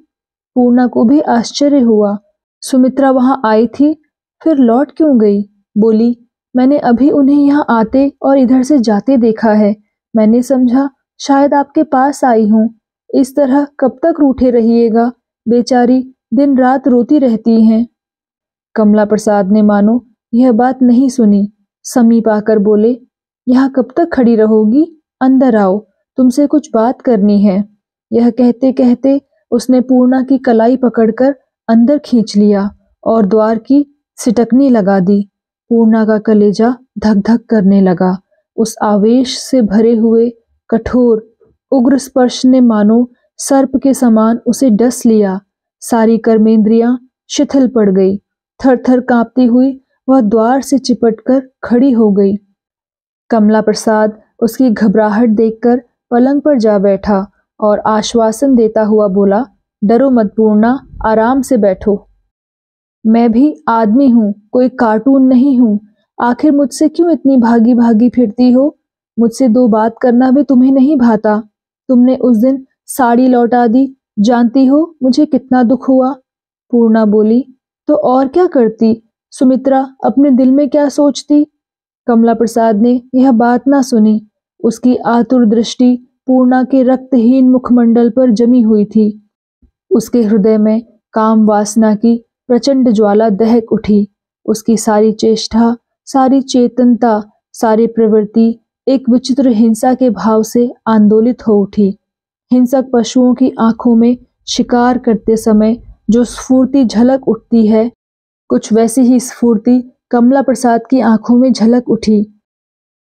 पूर्णा को भी आश्चर्य हुआ। सुमित्रा वहां आई थी, फिर लौट क्यों गई? बोली, मैंने अभी उन्हें यहाँ आते और इधर से जाते देखा है। मैंने समझा शायद आपके पास आई हूँ। इस तरह कब तक रूठे रहिएगा? बेचारी दिन रात रोती रहती हैं। कमला प्रसाद ने मानो यह बात नहीं सुनी, समीप आकर बोले, यहाँ कब तक खड़ी रहोगी? अंदर आओ, तुमसे कुछ बात करनी है। यह कहते कहते उसने पूर्णा की कलाई पकड़कर अंदर खींच लिया और द्वार की सिटकनी लगा दी। पूर्णा का कलेजा धक धक करने लगा। उस आवेश से भरे हुए कठोर उग्र स्पर्श ने मानो सर्प के समान उसे डस लिया। सारी कर्मेंद्रियां शिथिल पड़ गई। थर थर कांपती हुई वह द्वार से चिपटकर खड़ी हो गई। कमला प्रसाद उसकी घबराहट देखकर पलंग पर जा बैठा और आश्वासन देता हुआ बोला, डरो मत पूर्णा, आराम से बैठो। मैं भी आदमी हूँ, कोई कार्टून नहीं हूँ। आखिर मुझसे क्यों इतनी भागी भागी फिरती हो? मुझसे 2 बात करना भी तुम्हें नहीं भाता। तुमने उस दिन साड़ी लौटा दी, जानती हो मुझे कितना दुख हुआ। पूर्णा बोली, तो और क्या करती? सुमित्रा अपने दिल में क्या सोचती? कमला प्रसाद ने यह बात ना सुनी। उसकी आतुर दृष्टि पूर्णा के रक्तहीन मुखमंडल पर जमी हुई थी। उसके हृदय में काम वासना की प्रचंड ज्वाला दहक उठी। उसकी सारी चेष्टा, सारी चेतनता, सारी प्रवृत्ति एक विचित्र हिंसा के भाव से आंदोलित हो उठी। हिंसक पशुओं की आंखों में शिकार करते समय जो स्फूर्ति झलक उठती है, कुछ वैसी ही स्फूर्ति कमला प्रसाद की आंखों में झलक उठी।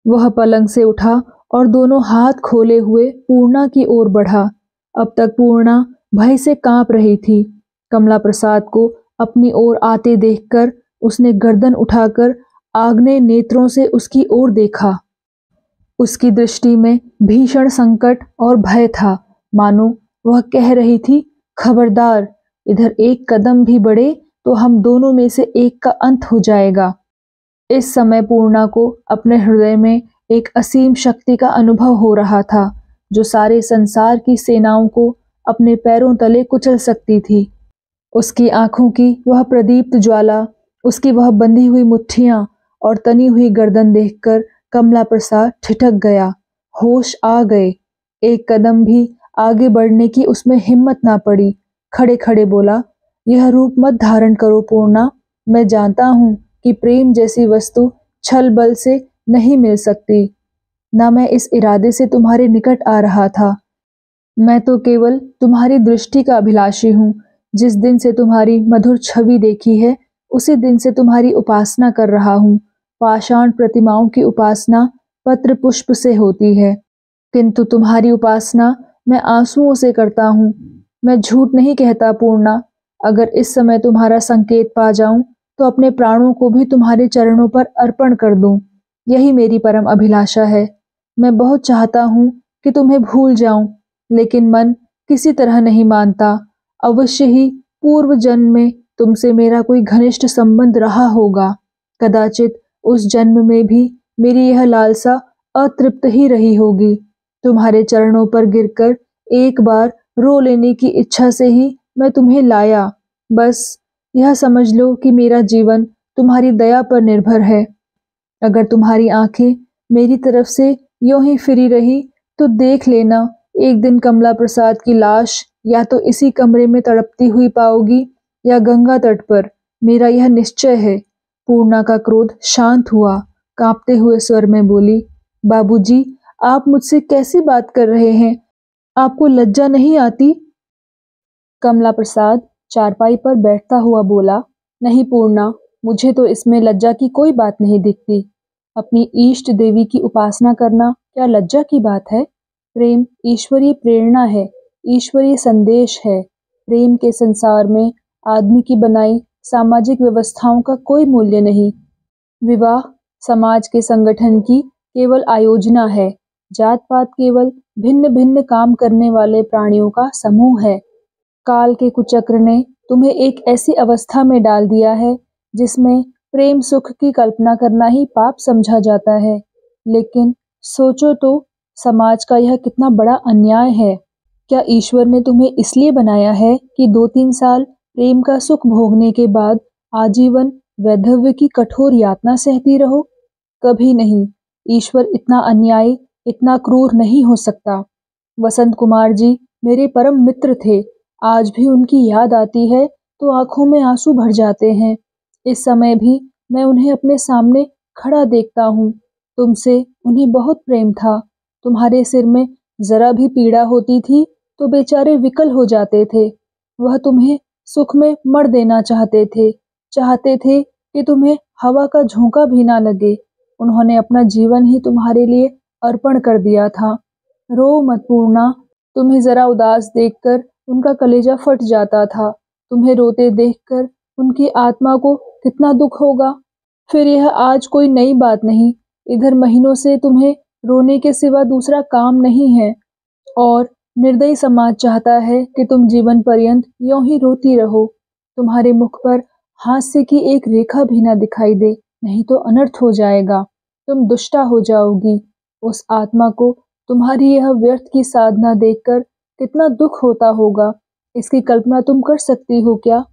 वह पलंग से उठा और दोनों हाथ खोले हुए पूर्णा की ओर बढ़ा। अब तक पूर्णा भय से कांप रही थी। कमला प्रसाद को अपनी ओर आते देखकर उसने गर्दन उठाकर आग्नेय नेत्रों से उसकी ओर देखा। उसकी दृष्टि में भीषण संकट और भय था, मानो वह कह रही थी, खबरदार, इधर एक कदम भी बढ़े तो हम दोनों में से एक का अंत हो जाएगा। इस समय पूर्णा को अपने हृदय में एक असीम शक्ति का अनुभव हो रहा था, जो सारे संसार की सेनाओं को अपने पैरों तले कुचल सकती थी। उसकी आंखों की वह प्रदीप्त ज्वाला, उसकी वह बंधी हुई मुट्ठियां और तनी हुई गर्दन देखकर कमला प्रसाद ठिठक गया। होश आ गए। एक कदम भी आगे बढ़ने की उसमें हिम्मत ना पड़ी। खड़े खड़े बोला, यह रूप मत धारण करो पूर्णा। मैं जानता हूं कि प्रेम जैसी वस्तु छल बल से नहीं मिल सकती। ना मैं इस इरादे से तुम्हारे निकट आ रहा था। मैं तो केवल तुम्हारी दृष्टि का अभिलाषी हूँ। जिस दिन से तुम्हारी मधुर छवि देखी है, उसी दिन से तुम्हारी उपासना कर रहा हूँ। पाषाण प्रतिमाओं की उपासना पत्र पुष्प से होती है, किंतु तुम्हारी उपासना मैं आंसुओं से करता हूँ। मैं झूठ नहीं कहता पूर्णा। अगर इस समय तुम्हारा संकेत पा जाऊं तो अपने प्राणों को भी तुम्हारे चरणों पर अर्पण कर दूं। यही मेरी परम अभिलाषा है। मैं बहुत चाहता हूँ कि तुम्हें भूल जाऊं, लेकिन मन किसी तरह नहीं मानता। अवश्य ही पूर्व जन्म में तुमसे मेरा कोई घनिष्ठ संबंध रहा होगा। कदाचित उस जन्म में भी मेरी यह लालसा अतृप्त ही रही होगी। तुम्हारे चरणों पर गिरकर एक बार रो लेने की इच्छा से ही मैं तुम्हें लाया। बस यह समझ लो कि मेरा जीवन तुम्हारी दया पर निर्भर है। अगर तुम्हारी आंखें मेरी तरफ से यूं ही फिरी रही तो देख लेना, एक दिन कमला प्रसाद की लाश या तो इसी कमरे में तड़पती हुई पाओगी या गंगा तट पर। मेरा यह निश्चय है। पूर्णा का क्रोध शांत हुआ। कांपते हुए स्वर में बोली, बाबूजी, आप मुझसे कैसी बात कर रहे हैं? आपको लज्जा नहीं आती? कमला प्रसाद चारपाई पर बैठता हुआ बोला, नहीं पूर्णा, मुझे तो इसमें लज्जा की कोई बात नहीं दिखती। अपनी इष्ट देवी की उपासना करना क्या लज्जा की बात है? प्रेम ईश्वरीय प्रेरणा है, ईश्वरीय संदेश है। प्रेम के संसार में आदमी की बनाई सामाजिक व्यवस्थाओं का कोई मूल्य नहीं। विवाह समाज के संगठन की केवल आयोजना है। जात पात केवल भिन्न भिन्न काम करने वाले प्राणियों का समूह है। काल के कुचक्र ने तुम्हें एक ऐसी अवस्था में डाल दिया है जिसमें प्रेम सुख की कल्पना करना ही पाप समझा जाता है। लेकिन सोचो तो, समाज का यह कितना बड़ा अन्याय है। क्या ईश्वर ने तुम्हें इसलिए बनाया है कि 2-3 साल प्रेम का सुख भोगने के बाद आजीवन वैधव्य की कठोर यातना सहती रहो? कभी नहीं। ईश्वर इतना अन्यायी, इतना क्रूर नहीं हो सकता। वसंत कुमार जी मेरे परम मित्र थे। आज भी उनकी याद आती है तो आंखों में आंसू भर जाते हैं। इस समय भी मैं उन्हें अपने सामने खड़ा देखता हूँ। तुमसे उन्हें बहुत प्रेम था। तुम्हारे सिर में जरा भी पीड़ा होती थी तो बेचारे विकल हो जाते थे। वह तुम्हें सुख में मर देना चाहते थे कि तुम्हें हवा का झोंका भी ना लगे। उन्होंने अपना जीवन ही तुम्हारे लिए अर्पण कर दिया था। रो मत पूर्णा। तुम्हें जरा उदास देखकर उनका कलेजा फट जाता था। तुम्हें रोते देखकर उनकी आत्मा को कितना दुख होगा। फिर यह आज कोई नई बात नहीं। इधर महीनों से तुम्हें रोने के सिवा दूसरा काम नहीं है, और निर्दयी समाज चाहता है कि तुम जीवन पर्यंत यूं ही रोती रहो। तुम्हारे मुख पर हास्य की एक रेखा भी ना दिखाई दे, नहीं तो अनर्थ हो जाएगा। तुम दुष्टा हो जाओगी। उस आत्मा को तुम्हारी यह व्यर्थ की साधना देखकर कितना दुख होता होगा, इसकी कल्पना तुम कर सकती हो क्या?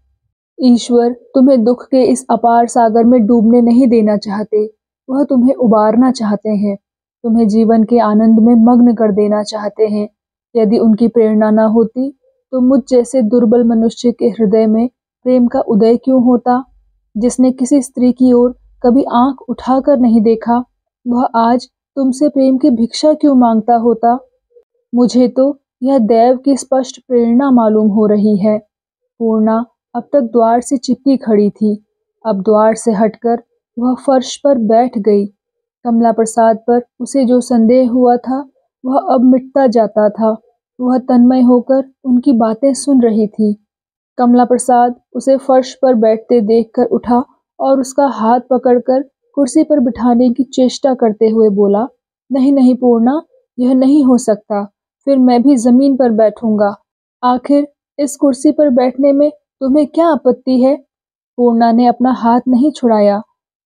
ईश्वर तुम्हें दुख के इस अपार सागर में डूबने नहीं देना चाहते। वह तुम्हें उबारना चाहते हैं। तुम्हें जीवन के आनंद में मग्न कर देना चाहते हैं। यदि उनकी प्रेरणा न होती तो मुझ जैसे दुर्बल मनुष्य के हृदय में प्रेम का उदय क्यों होता? जिसने किसी स्त्री की ओर कभी आंख उठाकर नहीं देखा, वह आज तुमसे प्रेम की भिक्षा क्यों मांगता होता? मुझे तो यह दैव की स्पष्ट प्रेरणा मालूम हो रही है। पूर्णा अब तक द्वार से चिपकी खड़ी थी। अब द्वार से हटकर वह फर्श पर बैठ गई। कमला प्रसाद पर उसे जो संदेह हुआ था वह अब मिटता जाता था। वह तन्मय होकर उनकी बातें सुन रही थी। कमला प्रसाद उसे फर्श पर बैठते देखकर उठा और उसका हाथ पकड़कर कुर्सी पर बिठाने की चेष्टा करते हुए बोला, नहीं नहीं पूर्णा, यह नहीं हो सकता। फिर मैं भी जमीन पर बैठूंगा। आखिर इस कुर्सी पर बैठने में तुम्हें क्या आपत्ति है? पूर्णा ने अपना हाथ नहीं छुड़ाया।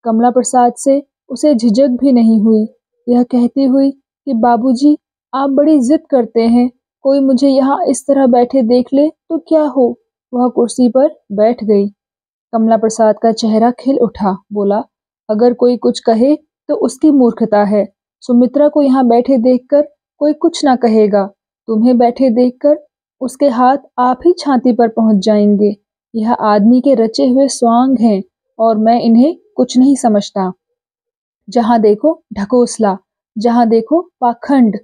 कमला प्रसाद से उसे झिझक भी नहीं हुई। यह कहती हुई कि बाबूजी, आप बड़ी जिद करते हैं, कोई मुझे यहाँ इस तरह बैठे देख ले तो क्या हो। वह कुर्सी पर बैठ गई। कमला प्रसाद का चेहरा खिल उठा। बोला, अगर कोई कुछ कहे तो उसकी मूर्खता है। सुमित्रा को यहाँ बैठे देखकर कोई कुछ ना कहेगा। तुम्हें बैठे देखकर उसके हाथ आप ही छाती पर पहुंच जाएंगे। यह आदमी के रचे हुए स्वांग हैं और मैं इन्हें कुछ नहीं समझता। जहां देखो ढकोसला, जहां देखो पाखंड।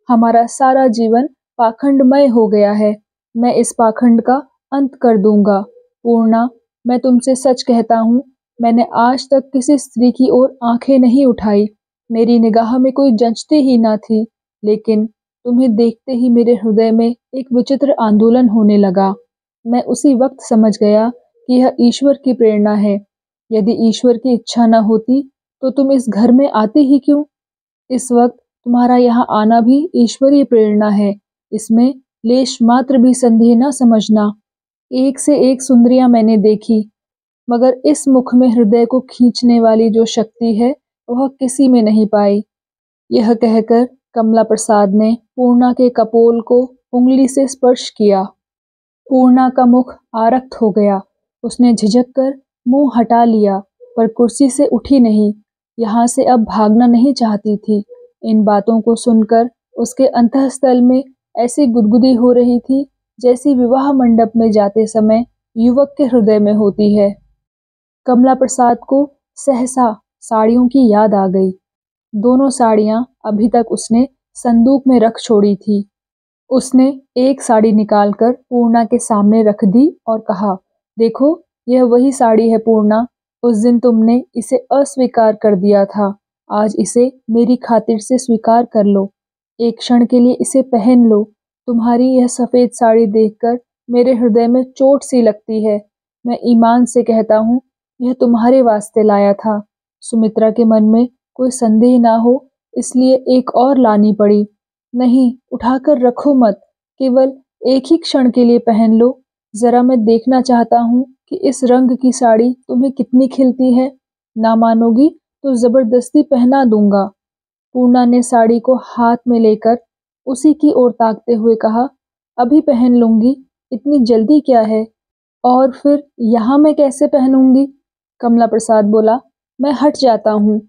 हमारा सारा जीवन पाखंडमय हो गया है। मैं इस पाखंड का अंत कर दूंगा। पूर्णा, मैं तुमसे सच कहता हूँ, मैंने आज तक किसी स्त्री की ओर आंखें नहीं उठाई। मेरी निगाह में कोई जंचती ही ना थी। लेकिन तुम्हें देखते ही मेरे हृदय में एक विचित्र आंदोलन होने लगा। मैं उसी वक्त समझ गया कि यह ईश्वर की प्रेरणा है। यदि ईश्वर की इच्छा न होती तो तुम इस घर में आती ही क्यों? इस वक्त तुम्हारा यहाँ आना भी ईश्वरीय प्रेरणा है। इसमें लेश मात्र भी संदेह न समझना। एक से एक सुंदरियां मैंने देखी, मगर इस मुख में हृदय को खींचने वाली जो शक्ति है वह किसी में नहीं पाई। यह कहकर कमला प्रसाद ने पूर्णा के कपोल को उंगली से स्पर्श किया। पूर्णा का मुख आरक्त हो गया। उसने झिझक कर मुंह हटा लिया, पर कुर्सी से उठी नहीं। यहाँ से अब भागना नहीं चाहती थी। इन बातों को सुनकर उसके अंतःस्थल में ऐसी गुदगुदी हो रही थी जैसी विवाह मंडप में जाते समय युवक के हृदय में होती है। कमला प्रसाद को सहसा साड़ियों की याद आ गई। दोनों साड़ियां अभी तक उसने संदूक में रख छोड़ी थी। उसने एक साड़ी निकालकर पूर्णा के सामने रख दी और कहा, देखो, यह वही साड़ी है पूर्णा। उस दिन तुमने इसे अस्वीकार कर दिया था। आज इसे मेरी खातिर से स्वीकार कर लो। एक क्षण के लिए इसे पहन लो। तुम्हारी यह सफेद साड़ी देखकर मेरे हृदय में चोट सी लगती है। मैं ईमान से कहता हूँ, यह तुम्हारे वास्ते लाया था। सुमित्रा के मन में कोई संदेह ना हो, इसलिए एक और लानी पड़ी। नहीं, उठाकर रखो मत, केवल एक ही क्षण के लिए पहन लो। जरा मैं देखना चाहता हूँ कि इस रंग की साड़ी तुम्हें कितनी खिलती है। ना मानोगी तो जबरदस्ती पहना दूंगा। पूर्णा ने साड़ी को हाथ में लेकर उसी की ओर ताकते हुए कहा, अभी पहन लूंगी, इतनी जल्दी क्या है? और फिर यहाँ मैं कैसे पहनूंगी? कमला प्रसाद बोला, मैं हट जाता हूँ।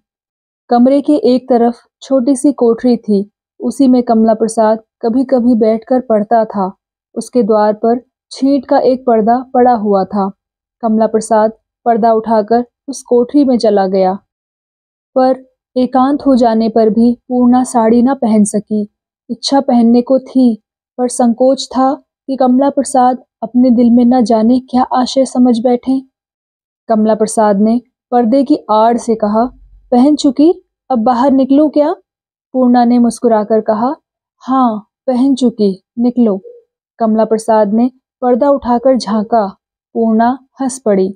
कमरे के एक तरफ छोटी सी कोठरी थी। उसी में कमला प्रसाद कभी कभी बैठकर पढ़ता था। उसके द्वार पर छींट का एक पर्दा पड़ा हुआ था। कमला प्रसाद पर्दा उठाकर उस कोठरी में चला गया। पर एकांत हो जाने पर भी पूर्णा साड़ी न पहन सकी। इच्छा पहनने को थी, पर संकोच था कि कमला प्रसाद अपने दिल में न जाने क्या आशय समझ बैठे। कमला प्रसाद ने पर्दे की आड़ से कहा, पहन चुकी, अब बाहर निकलूं क्या? पूर्णा ने मुस्कुराकर कहा, हाँ, पहन चुकी, निकलो। कमला प्रसाद ने पर्दा उठाकर झांका। पूर्णा हंस पड़ी।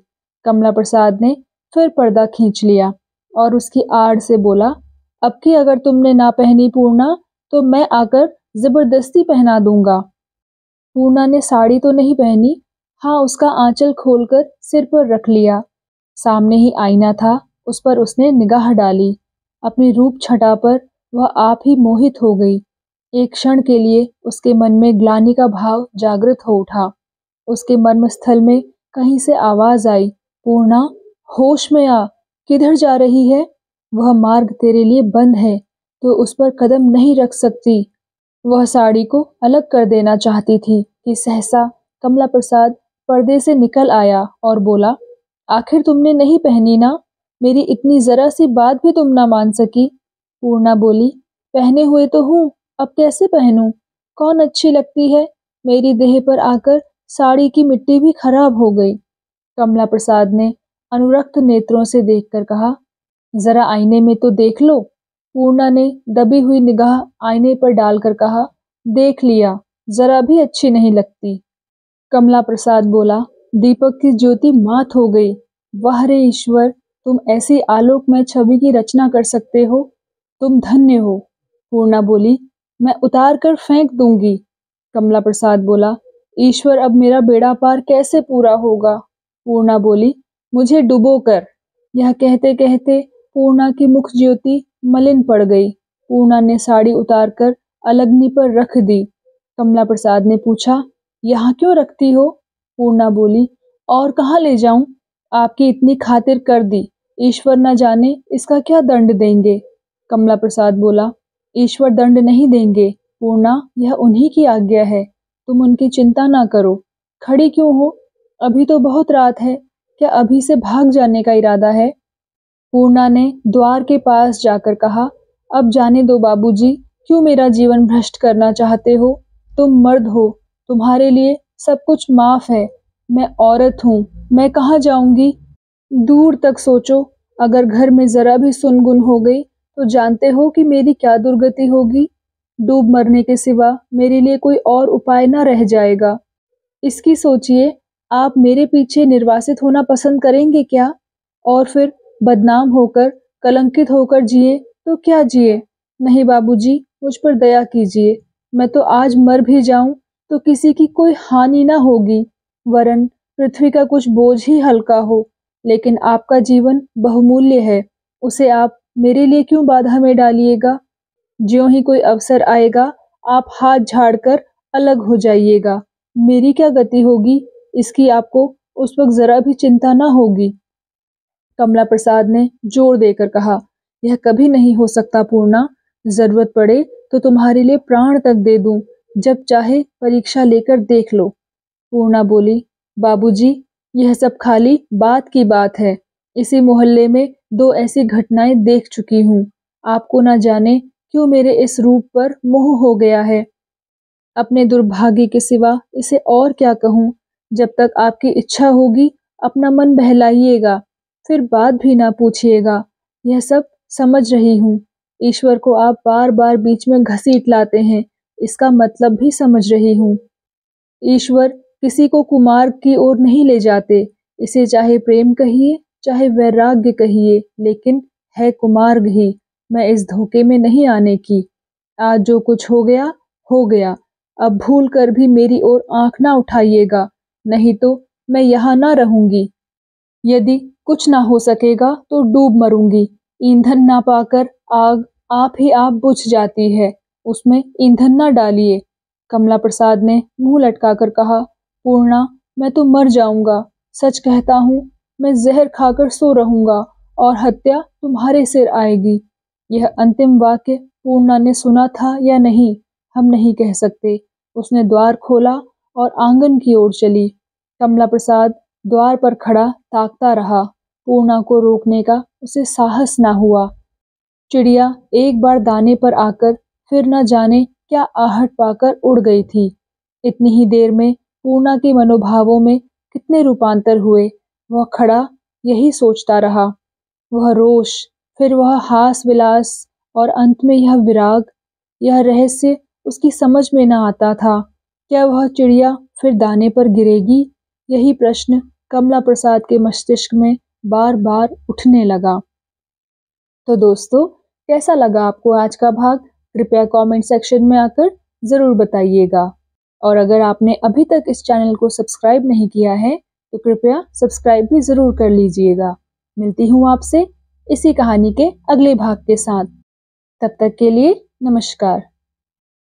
कमला प्रसाद ने फिर पर्दा खींच लिया और उसकी आड़ से बोला, अब की अगर तुमने ना पहनी पूर्णा, तो मैं आकर जबरदस्ती पहना दूंगा। पूर्णा ने साड़ी तो नहीं पहनी, हाँ, उसका आंचल खोलकर सिर पर रख लिया। सामने ही आईना था, उस पर उसने निगाह डाली। अपनी रूप छटा पर वह आप ही मोहित हो गई। एक क्षण के लिए उसके मन में ग्लानि का भाव जागृत हो उठा। उसके मर्मस्थल में कहीं से आवाज आई, पूर्णा, होश में आ, किधर जा रही है? वह मार्ग तेरे लिए बंद है, तो उस पर कदम नहीं रख सकती। वह साड़ी को अलग कर देना चाहती थी कि सहसा कमला प्रसाद पर्दे से निकल आया और बोला, आखिर तुमने नहीं पहनी ना? मेरी इतनी जरा सी बात भी तुम ना मान सकी? पूर्णा बोली, पहने हुए तो हूँ, अब कैसे पहनूं? कौन अच्छी लगती है? मेरी देह पर आकर साड़ी की मिट्टी भी खराब हो गई। कमला प्रसाद ने अनुरक्त नेत्रों से देखकर कहा, जरा आईने में तो देख लो। पूर्णा ने दबी हुई निगाह आईने पर डालकर कहा, देख लिया, जरा भी अच्छी नहीं लगती। कमला प्रसाद बोला, दीपक की ज्योति मात हो गई। वाह रे ईश्वर, तुम ऐसी आलोकमय छवि की रचना कर सकते हो, तुम धन्य हो। पूर्णा बोली, मैं उतार कर फेंक दूंगी। कमला प्रसाद बोला, ईश्वर अब मेरा बेड़ा पार कैसे पूरा होगा? पूर्णा बोली, मुझे डुबो कर। यह कहते कहते पूर्णा की मुख ज्योति मलिन पड़ गई। पूर्णा ने साड़ी उतारकर अलगनी पर रख दी। कमला प्रसाद ने पूछा, यहाँ क्यों रखती हो? पूर्णा बोली, और कहाँ ले जाऊं? आपकी इतनी खातिर कर दी, ईश्वर न जाने इसका क्या दंड देंगे। कमला प्रसाद बोला, ईश्वर दंड नहीं देंगे पूर्णा, यह उन्हीं की आज्ञा है, तुम उनकी चिंता ना करो। खड़ी क्यों हो? अभी तो बहुत रात है, क्या अभी से भाग जाने का इरादा है? पूर्णा ने द्वार के पास जाकर कहा, अब जाने दो बाबूजी, क्यों मेरा जीवन भ्रष्ट करना चाहते हो? तुम मर्द हो, तुम्हारे लिए सब कुछ माफ है। मैं औरत हूँ, मैं कहाँ जाऊंगी? दूर तक सोचो, अगर घर में जरा भी सुनगुन हो गई तो जानते हो कि मेरी क्या दुर्गति होगी। डूब मरने के सिवा मेरे लिए कोई और उपाय न रह जाएगा। इसकी सोचिए, आप मेरे पीछे निर्वासित होना पसंद करेंगे क्या? और फिर बदनाम होकर, कलंकित होकर जिए तो क्या जिए? नहीं बाबूजी, मुझ पर दया कीजिए। मैं तो आज मर भी जाऊं तो किसी की कोई हानि ना होगी, वरन पृथ्वी का कुछ बोझ ही हल्का हो। लेकिन आपका जीवन बहुमूल्य है, उसे आप मेरे लिए क्यों बाधा में डालिएगा? ज्यों ही कोई अवसर आएगा, आप हाथ झाड़कर अलग हो जाइएगा। मेरी क्या गति होगी, इसकी आपको उस वक्त जरा भी चिंता ना होगी। कमला प्रसाद ने जोर देकर कहा, यह कभी नहीं हो सकता पूर्णा, जरूरत पड़े तो तुम्हारे लिए प्राण तक दे दूं, जब चाहे परीक्षा लेकर देख लो। पूर्णा बोली, बाबूजी, यह सब खाली बात की बात है। इसी मोहल्ले में दो ऐसी घटनाएं देख चुकी हूँ। आपको न जाने क्यों मेरे इस रूप पर मोह हो गया है। अपने दुर्भाग्य के सिवा इसे और क्या कहूँ। जब तक आपकी इच्छा होगी अपना मन बहलाइएगा, फिर बात भी ना पूछिएगा। यह सब समझ रही हूँ। ईश्वर को आप बार बार बीच में घसीट लाते हैं, इसका मतलब भी समझ रही हूँ। ईश्वर किसी को कुमार्ग की ओर नहीं ले जाते, इसे चाहे प्रेम कहिए चाहे वैराग्य कहिए, लेकिन है कुमार्ग ही। मैं इस धोखे में नहीं आने की। आज जो कुछ हो गया हो गया, अब भूल कर भी मेरी ओर आंख ना उठाइएगा, नहीं तो मैं यहाँ ना रहूंगी। यदि कुछ ना हो सकेगा तो डूब मरूंगी। ईंधन ना पाकर आग आप ही आप बुझ जाती है, उसमें ईंधन ना डालिए। कमला प्रसाद ने मुंह लटकाकर कहा, पूर्णा, मैं तो मर जाऊंगा। सच कहता हूँ, मैं जहर खाकर सो रहूंगा और हत्या तुम्हारे सिर आएगी। यह अंतिम वाक्य पूर्णा ने सुना था या नहीं, हम नहीं कह सकते। उसने द्वार खोला और आंगन की ओर चली। कमला प्रसाद द्वार पर खड़ा ताकता रहा। पूर्णा को रोकने का उसे साहस ना हुआ। चिड़िया एक बार दाने पर आकर फिर न जाने क्या आहट पाकर उड़ गई थी। इतनी ही देर में पूर्णा के मनोभावों में कितने रूपांतर हुए, वह खड़ा यही सोचता रहा। वह रोष, फिर वह हास विलास और अंत में यह विराग, यह रहस्य उसकी समझ में न आता था। क्या वह चिड़िया फिर दाने पर गिरेगी? यही प्रश्न कमला प्रसाद के मस्तिष्क में बार बार उठने लगा। तो दोस्तों, कैसा लगा आपको आज का भाग? कृपया कमेंट सेक्शन में आकर ज़रूर बताइएगा। और अगर आपने अभी तक इस चैनल को सब्सक्राइब नहीं किया है तो कृपया सब्सक्राइब भी ज़रूर कर लीजिएगा। मिलती हूँ आपसे इसी कहानी के अगले भाग के साथ। तब तक के लिए नमस्कार।